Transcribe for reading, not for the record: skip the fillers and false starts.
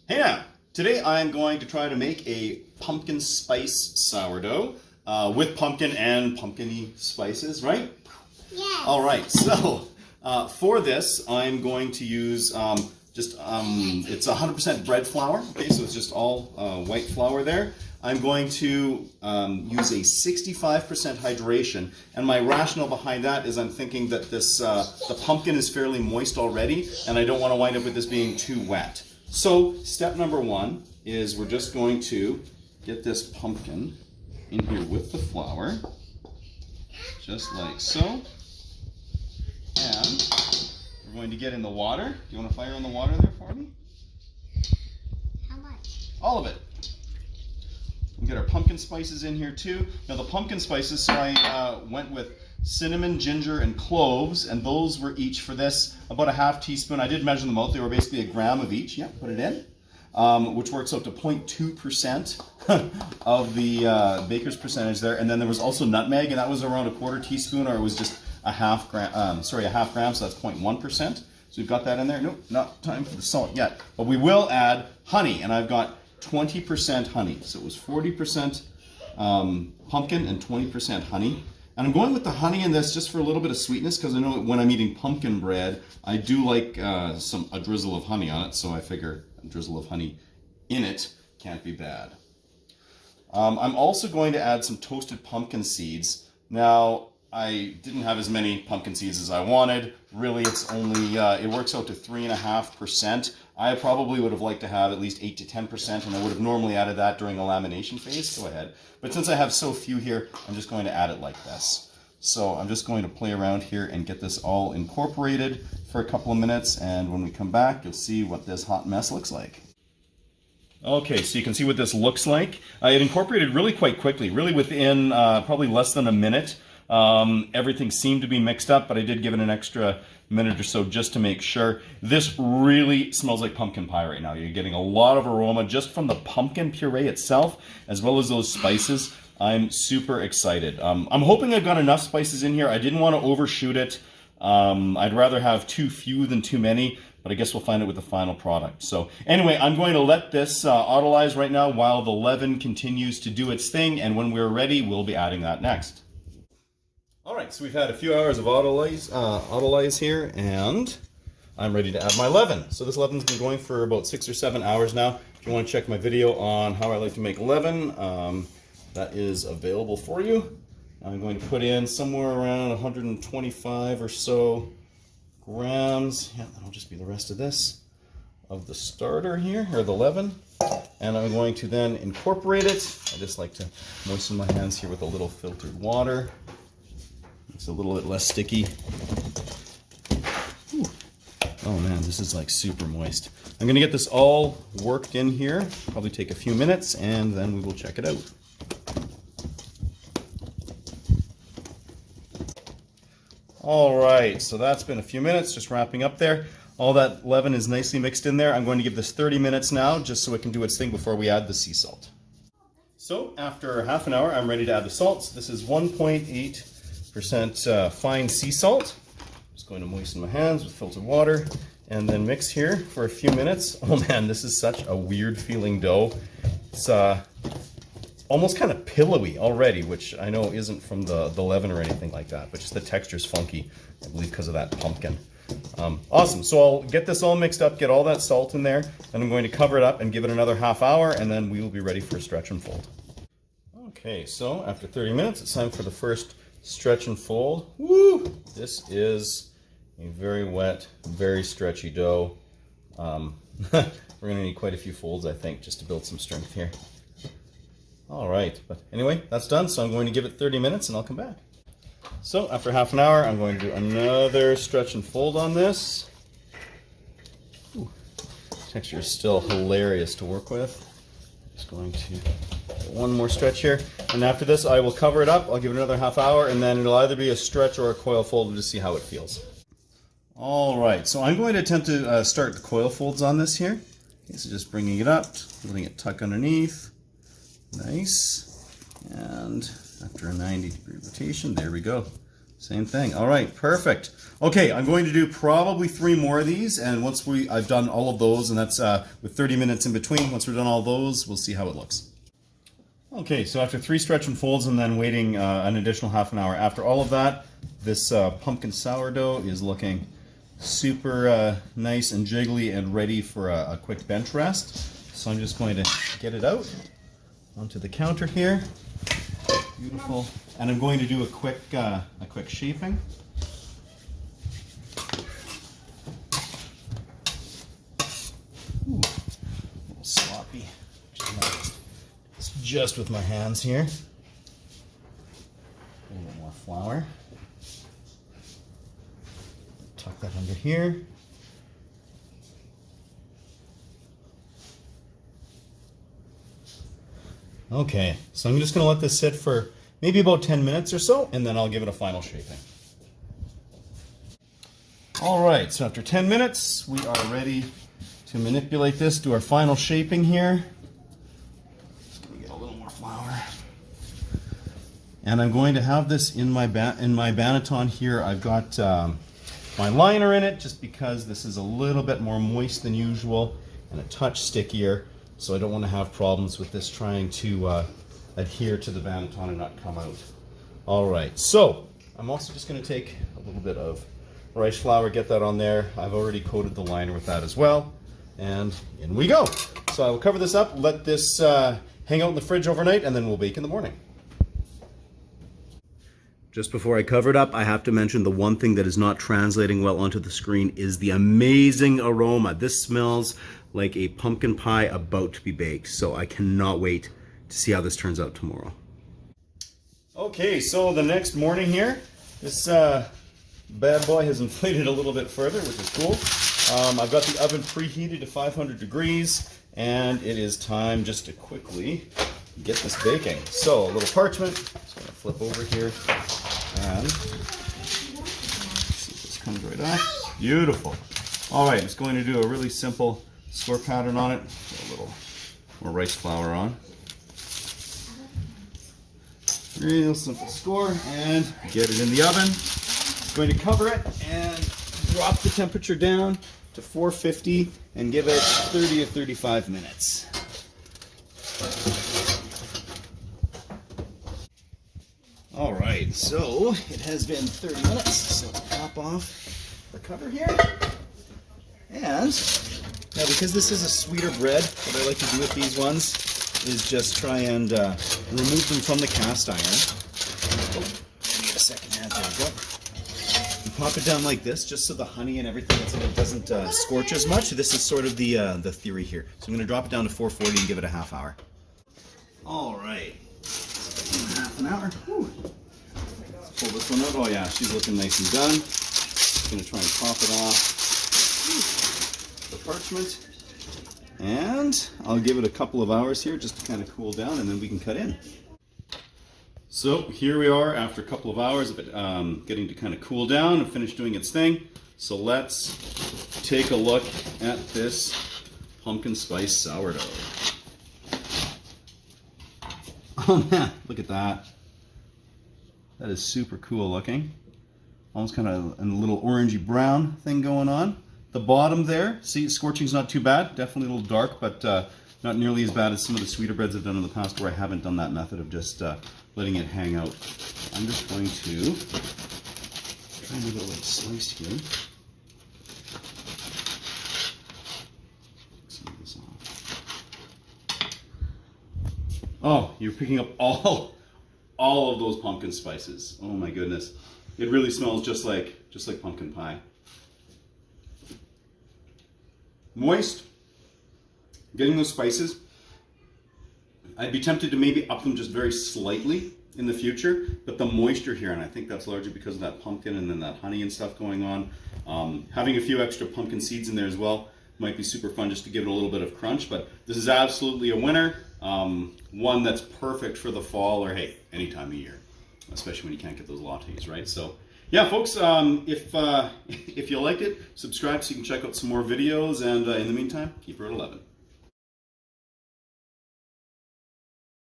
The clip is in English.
Hey now, today I'm going to try to make a pumpkin spice sourdough with pumpkin and pumpkin-y spices, right? Yes. All right, so for this I'm going to use it's 100% bread flour, okay, so it's just all white flour there. I'm going to use a 65% hydration, and my rationale behind that is I'm thinking that this the pumpkin is fairly moist already, and I don't want to wind up with this being too wet. So step number one is we're just going to get this pumpkin in here with the flour, just like so. And we're going to get in the water. Do you want to fire on the water there for me? How much? All of it. We get our pumpkin spices in here too. Now the pumpkin spices, so I went with cinnamon, ginger, and cloves, and those were each for this about a half teaspoon. I did measure them out. They were basically a gram of each. Yeah, put it in, which works out to 0.2% of the baker's percentage there. And then there was also nutmeg, and that was around a quarter teaspoon, or it was just a half gram. A half gram, so that's 0.1%. So we've got that in there. Nope, not time for the salt yet, but we will add honey, and I've got 20% honey. So it was 40% pumpkin and 20% honey. And I'm going with the honey in this just for a little bit of sweetness, because I know when I'm eating pumpkin bread, I do like a drizzle of honey on it, so I figure a drizzle of honey in it can't be bad. I'm also going to add some toasted pumpkin seeds. Now, I didn't have as many pumpkin seeds as I wanted. Really, it's only, it works out to 3.5%. I probably would have liked to have at least 8 to 10%, and I would have normally added that during a lamination phase. Go ahead. But since I have so few here, I'm just going to add it like this. So I'm just going to play around here and get this all incorporated for a couple of minutes, and when we come back, you'll see what this hot mess looks like. Okay, so you can see what this looks like. It incorporated really quite quickly, really within probably less than a minute. Everything seemed to be mixed up, but I did give it an extra minute or so just to make sure. This really smells like pumpkin pie right now. You're getting a lot of aroma just from the pumpkin puree itself, as well as those spices. I'm super excited. I'm hoping I've got enough spices in here. I didn't want to overshoot it. I'd rather have too few than too many, but I guess we'll find it with the final product. So anyway, I'm going to let this autolyze right now while the leaven continues to do its thing, and when we're ready, we'll be adding that next. All right, so we've had a few hours of autolyze here, and I'm ready to add my leaven. So this leaven's been going for about 6 or 7 hours now. If you want to check my video on how I like to make leaven, that is available for you. I'm going to put in somewhere around 125 or so grams. Yeah, that'll just be the rest of this, of the starter here, or the leaven. And I'm going to then incorporate it. I just like to moisten my hands here with a little filtered water. It's a little bit less sticky. Ooh. Oh man, this is like super moist. I'm gonna get this all worked in here. Probably take a few minutes, and then we will check it out. All right, so that's been a few minutes, just wrapping up there. All that leaven is nicely mixed in there. I'm going to give this 30 minutes now, just so it can do its thing before we add the sea salt. So after half an hour, I'm ready to add the salts. This is 1.8% fine sea salt. Just going to moisten my hands with filtered water and then mix here for a few minutes. Oh man, this is such a weird feeling dough. It's almost kind of pillowy already, which I know isn't from the leaven or anything like that, but just the texture's funky, I believe because of that pumpkin. Awesome, so I'll get this all mixed up, get all that salt in there, and I'm going to cover it up and give it another half hour, and then we will be ready for a stretch and fold. Okay, so after 30 minutes, it's time for the first stretch and fold. Woo! This is a very wet, very stretchy dough. We're going to need quite a few folds, I think, just to build some strength here. All right, but anyway, that's done, so I'm going to give it 30 minutes and I'll come back. So after half an hour, I'm going to do another stretch and fold on this. Ooh, texture is still hilarious to work with. Just going to do one more stretch here, and after this I will cover it up. I'll give it another half hour, and then it'll either be a stretch or a coil fold to see how it feels. All right, so I'm going to attempt to start the coil folds on this here. Okay, so just bringing it up, letting it tuck underneath. Nice. And after a 90-degree rotation, there we go. Same thing. All right, perfect. Okay, I'm going to do probably 3 more of these, and once I've done all of those, and that's with 30 minutes in between, once we're done all those, we'll see how it looks. Okay, so after 3 stretch and folds and then waiting an additional half an hour, after all of that, this pumpkin sourdough is looking super nice and jiggly and ready for a quick bench rest. So I'm just going to get it out onto the counter here. Beautiful. And I'm going to do a quick shaping. Ooh, a little sloppy. Just with my hands here. A little bit more flour. Tuck that under here. Okay, so I'm just going to let this sit for maybe about 10 minutes or so, and then I'll give it a final shaping. All right, so after 10 minutes, we are ready to manipulate this, do our final shaping here. Just going to get a little more flour. And I'm going to have this in my banneton here. I've got my liner in it, just because this is a little bit more moist than usual and a touch stickier. So I don't want to have problems with this trying to adhere to the banneton and not come out. All right, so I'm also just going to take a little bit of rice flour, get that on there. I've already coated the liner with that as well. And in we go. So I will cover this up, let this hang out in the fridge overnight, and then we'll bake in the morning. Just before I cover it up, I have to mention the one thing that is not translating well onto the screen is the amazing aroma. This smells like a pumpkin pie about to be baked, so I cannot wait to see how this turns out tomorrow. Okay, so the next morning here, this bad boy has inflated a little bit further, which is cool. I've got the oven preheated to 500 degrees, and it is time just to quickly get this baking. So a little parchment, just going to flip over here, and see if this comes right off. Beautiful. All right, I'm just going to do a really simple score pattern on it. Put a little more rice flour on. Real simple score, and get it in the oven. I'm going to cover it and drop the temperature down to 450 and give it 30 or 35 minutes. All right, so it has been 30 minutes, so let's pop off the cover here. And now, because this is a sweeter bread, what I like to do with these ones is just try and remove them from the cast iron. Oh, I need a second hand, there we go. You pop it down like this, just so the honey and everything that's in it doesn't scorch as much. This is sort of the theory here. So I'm going to drop it down to 440 and give it a half hour. All right. Half an hour. Whew. Let's pull this one out. Oh yeah, she's looking nice and done. Just going to try and pop it off the parchment. And I'll give it a couple of hours here just to kind of cool down, and then we can cut in. So here we are after a couple of hours of it getting to kind of cool down and finish doing its thing. So let's take a look at this pumpkin spice sourdough. Oh man, look at that. That is super cool looking. Almost kind of a little orangey brown thing going on. The bottom there, see, scorching's not too bad. Definitely a little dark, but not nearly as bad as some of the sweeter breads I've done in the past where I haven't done that method of just letting it hang out. I'm just going to try and do a little slice here. Some of this off. Oh, you're picking up all of those pumpkin spices. Oh my goodness. It really smells just like pumpkin pie. Moist, getting those spices. I'd be tempted to maybe up them just very slightly in the future, but the moisture here, and I think that's largely because of that pumpkin and then that honey and stuff going on. Having a few extra pumpkin seeds in there as well might be super fun just to give it a little bit of crunch, but this is absolutely a winner. One that's perfect for the fall or hey, any time of year, especially when you can't get those lattes, right? So yeah, folks, if you liked it, subscribe so you can check out some more videos, and in the meantime, keep her at 11.